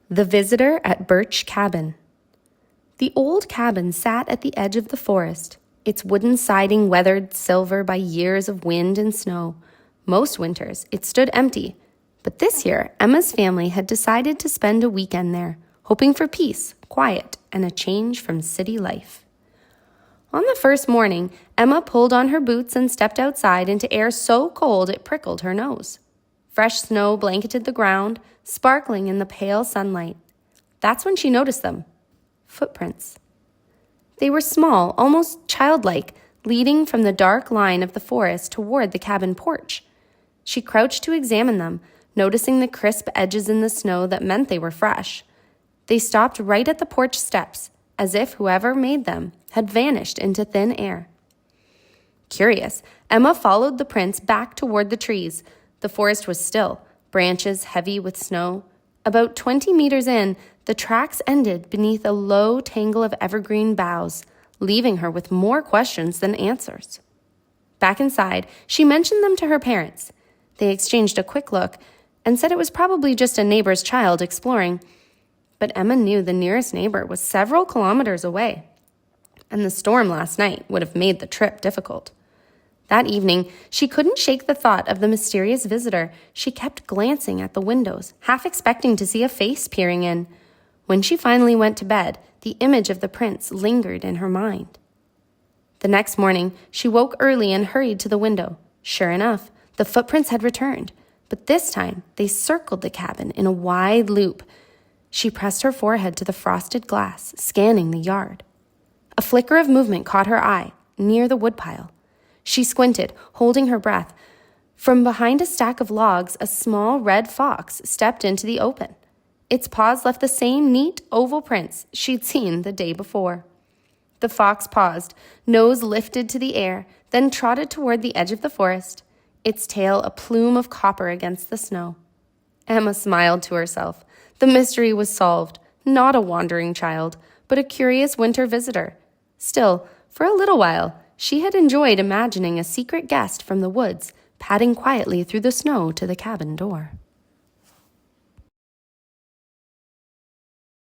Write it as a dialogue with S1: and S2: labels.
S1: The Visitor at Birch Cabin. The old cabin sat at the edge of the forest, its wooden siding weathered silver by years of wind and snow. Most winters, it stood empty, but this year, Emma's family had decided to spend a weekend there, hoping for peace, quiet, and a change from city life. On the first morning, Emma pulled on her boots and stepped outside into air so cold it prickled her nose. Fresh snow blanketed the ground, sparkling in the pale sunlight. That's when she noticed them. Footprints. They were small, almost childlike, leading from the dark line of the forest toward the cabin porch. She crouched to examine them, noticing the crisp edges in the snow that meant they were fresh. They stopped right at the porch steps, as if whoever made them had vanished into thin air. Curious, Emma followed the prints back toward the trees. The forest was still, branches heavy with snow. About 20 meters in, the tracks ended beneath a low tangle of evergreen boughs, leaving her with more questions than answers. Back inside, she mentioned them to her parents. They exchanged a quick look and said it was probably just a neighbor's child exploring. But Emma knew the nearest neighbor was several kilometers away, and the storm last night would have made the trip difficult. That evening, she couldn't shake the thought of the mysterious visitor. She kept glancing at the windows, half expecting to see a face peering in. When she finally went to bed, the image of the prince lingered in her mind. The next morning, she woke early and hurried to the window. Sure enough, the footprints had returned, but this time they circled the cabin in a wide loop. She pressed her forehead to the frosted glass, scanning the yard. A flicker of movement caught her eye, near the woodpile. She squinted, holding her breath. From behind a stack of logs, a small red fox stepped into the open. Its paws left the same neat oval prints she'd seen the day before. The fox paused, nose lifted to the air, then trotted toward the edge of the forest, its tail a plume of copper against the snow. Emma smiled to herself. The mystery was solved. Not a wandering child, but a curious winter visitor. Still, for a little while, she had enjoyed imagining a secret guest from the woods padding quietly through the snow to the cabin door.